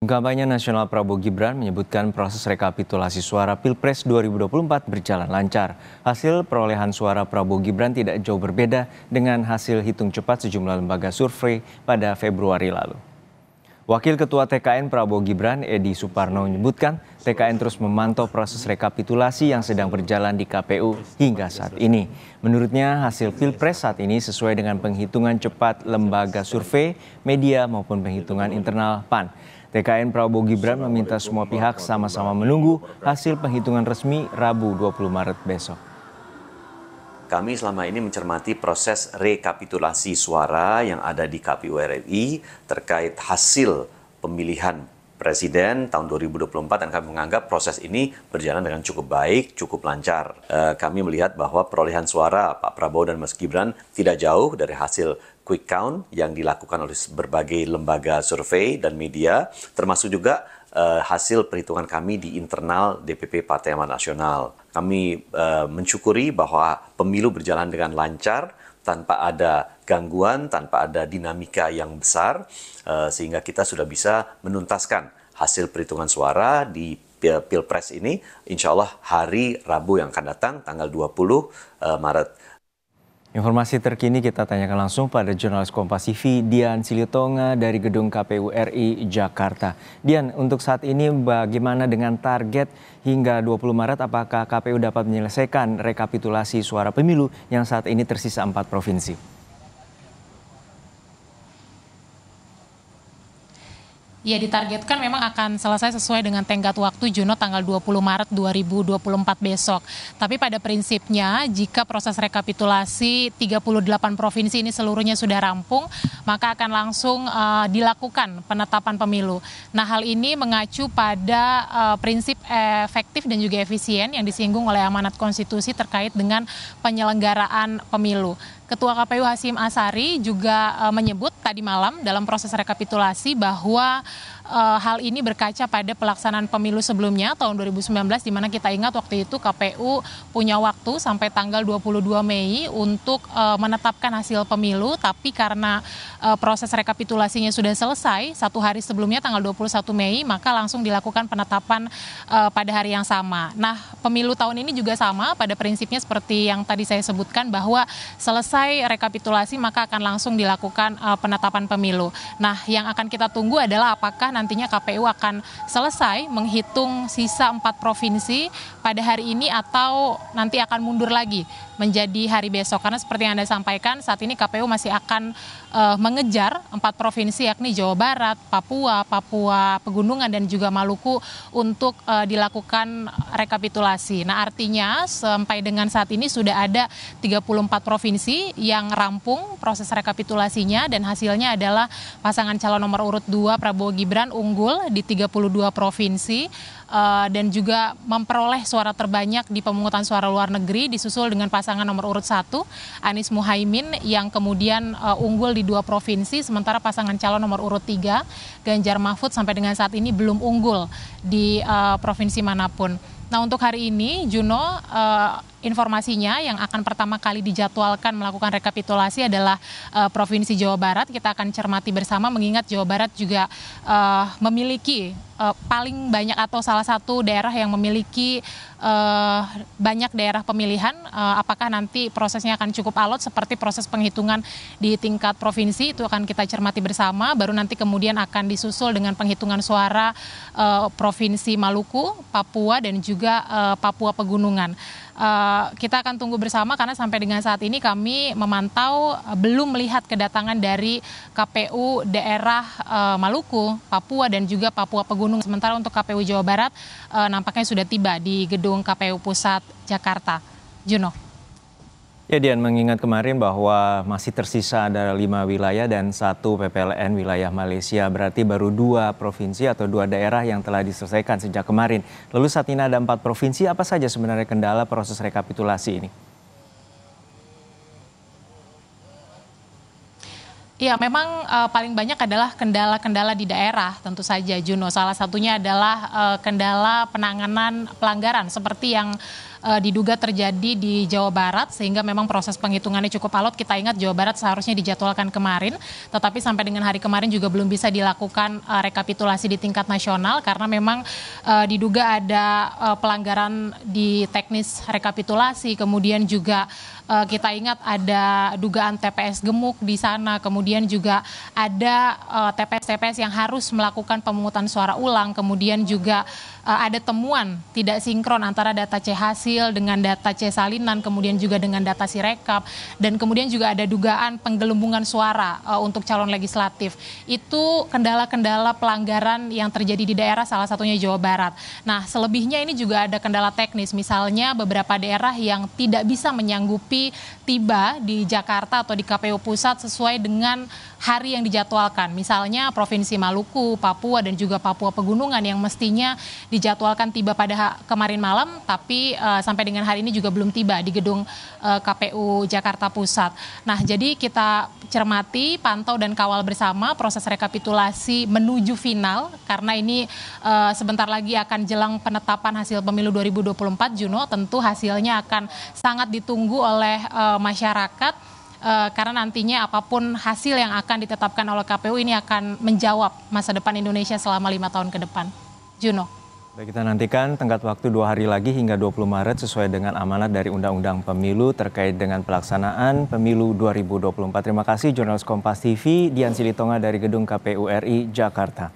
Kampanye nasional Prabowo Gibran menyebutkan proses rekapitulasi suara Pilpres 2024 berjalan lancar. Hasil perolehan suara Prabowo Gibran tidak jauh berbeda dengan hasil hitung cepat sejumlah lembaga survei pada Februari lalu. Wakil Ketua TKN Prabowo Gibran, Edi Suparno, menyebutkan TKN terus memantau proses rekapitulasi yang sedang berjalan di KPU hingga saat ini. Menurutnya, hasil Pilpres saat ini sesuai dengan penghitungan cepat lembaga survei, media maupun penghitungan internal PAN. TKN Prabowo Gibran meminta semua pihak sama-sama menunggu hasil penghitungan resmi Rabu 20 Maret besok. Kami selama ini mencermati proses rekapitulasi suara yang ada di KPU RI terkait hasil pemilihan Presiden tahun 2024 dan kami menganggap proses ini berjalan dengan cukup baik, cukup lancar. Kami melihat bahwa perolehan suara Pak Prabowo dan Mas Gibran tidak jauh dari hasil quick count yang dilakukan oleh berbagai lembaga survei dan media, termasuk juga hasil perhitungan kami di internal DPP Partai Amanat Nasional. Kami mensyukuri bahwa pemilu berjalan dengan lancar, tanpa ada gangguan, tanpa ada dinamika yang besar, sehingga kita sudah bisa menuntaskan hasil perhitungan suara di Pilpres ini, insya Allah hari Rabu yang akan datang, tanggal 20 Maret. Informasi terkini kita tanyakan langsung pada jurnalis Kompas TV Dian Silitonga dari Gedung KPU RI Jakarta. Dian, untuk saat ini bagaimana dengan target hingga 20 Maret? Apakah KPU dapat menyelesaikan rekapitulasi suara pemilu yang saat ini tersisa 4 provinsi? Ya, ditargetkan memang akan selesai sesuai dengan tenggat waktu Juno tanggal 20 Maret 2024 besok. Tapi pada prinsipnya jika proses rekapitulasi 38 provinsi ini seluruhnya sudah rampung, maka akan langsung dilakukan penetapan pemilu. Nah, hal ini mengacu pada prinsip efektif dan juga efisien yang disinggung oleh amanat konstitusi terkait dengan penyelenggaraan pemilu. Ketua KPU Hasyim Asyari juga menyebut tadi malam dalam proses rekapitulasi bahwa hal ini berkaca pada pelaksanaan pemilu sebelumnya tahun 2019 di mana kita ingat waktu itu KPU punya waktu sampai tanggal 22 Mei untuk menetapkan hasil pemilu, tapi karena proses rekapitulasinya sudah selesai satu hari sebelumnya tanggal 21 Mei maka langsung dilakukan penetapan pada hari yang sama. Nah, pemilu tahun ini juga sama pada prinsipnya seperti yang tadi saya sebutkan bahwa selesai rekapitulasi maka akan langsung dilakukan penetapan pemilu. Nah, yang akan kita tunggu adalah apakah nantinya KPU akan selesai menghitung sisa 4 provinsi pada hari ini atau nanti akan mundur lagi menjadi hari besok. Karena seperti yang Anda sampaikan saat ini KPU masih akan mengejar 4 provinsi yakni Jawa Barat, Papua Pegunungan dan juga Maluku untuk dilakukan rekapitulasi. Nah, artinya sampai dengan saat ini sudah ada 34 provinsi yang rampung proses rekapitulasinya dan hasilnya adalah pasangan calon nomor urut 2 Prabowo Gibran unggul di 32 provinsi dan juga memperoleh suara terbanyak di pemungutan suara luar negeri disusul dengan pasangan nomor urut 1 Anies Muhaimin yang kemudian unggul di 2 provinsi, sementara pasangan calon nomor urut 3 Ganjar Mahfud sampai dengan saat ini belum unggul di provinsi manapun. Nah, untuk hari ini Juno informasinya yang akan pertama kali dijadwalkan melakukan rekapitulasi adalah Provinsi Jawa Barat. Kita akan cermati bersama mengingat Jawa Barat juga memiliki paling banyak atau salah satu daerah yang memiliki banyak daerah pemilihan. Apakah nanti prosesnya akan cukup alot seperti proses penghitungan di tingkat provinsi, itu akan kita cermati bersama. Baru nanti kemudian akan disusul dengan penghitungan suara Provinsi Maluku, Papua dan juga Papua Pegunungan. Kita akan tunggu bersama karena sampai dengan saat ini kami memantau belum melihat kedatangan dari KPU daerah Maluku, Papua dan juga Papua Pegunungan. Sementara untuk KPU Jawa Barat nampaknya sudah tiba di gedung KPU Pusat Jakarta. Juno. Ya, Dian, mengingat kemarin bahwa masih tersisa ada 5 wilayah dan 1 PPLN wilayah Malaysia, berarti baru 2 provinsi atau 2 daerah yang telah diselesaikan sejak kemarin. Lalu saat ini ada 4 provinsi, apa saja sebenarnya kendala proses rekapitulasi ini? Ya, memang paling banyak adalah kendala-kendala di daerah tentu saja, Juno. Salah satunya adalah kendala penanganan pelanggaran seperti yang diduga terjadi di Jawa Barat, sehingga memang proses penghitungannya cukup alot. Kita ingat Jawa Barat seharusnya dijadwalkan kemarin, tetapi sampai dengan hari kemarin juga belum bisa dilakukan rekapitulasi di tingkat nasional karena memang diduga ada pelanggaran di teknis rekapitulasi, kemudian juga kita ingat ada dugaan TPS gemuk di sana, kemudian juga ada TPS-TPS yang harus melakukan pemungutan suara ulang, kemudian juga ada temuan tidak sinkron antara data C hasil dengan data C salinan, kemudian juga dengan data Sirekap, dan kemudian juga ada dugaan penggelembungan suara untuk calon legislatif. Itu kendala-kendala pelanggaran yang terjadi di daerah, salah satunya Jawa Barat. Nah, selebihnya ini juga ada kendala teknis, misalnya beberapa daerah yang tidak bisa menyanggupi tiba di Jakarta atau di KPU Pusat sesuai dengan hari yang dijadwalkan. Misalnya Provinsi Maluku, Papua, dan juga Papua Pegunungan yang mestinya dijadwalkan tiba pada kemarin malam, tapi sampai dengan hari ini juga belum tiba di gedung KPU Jakarta Pusat. Nah, jadi kita cermati, pantau, dan kawal bersama proses rekapitulasi menuju final, karena ini sebentar lagi akan jelang penetapan hasil pemilu 2024, Juno. Tentu hasilnya akan sangat ditunggu oleh masyarakat. Karena nantinya apapun hasil yang akan ditetapkan oleh KPU ini akan menjawab masa depan Indonesia selama 5 tahun ke depan. Juno. Baik, kita nantikan tenggat waktu 2 hari lagi hingga 20 Maret sesuai dengan amanat dari Undang-Undang Pemilu terkait dengan pelaksanaan Pemilu 2024. Terima kasih jurnalis Kompas TV Dian Silitonga dari Gedung KPU RI Jakarta.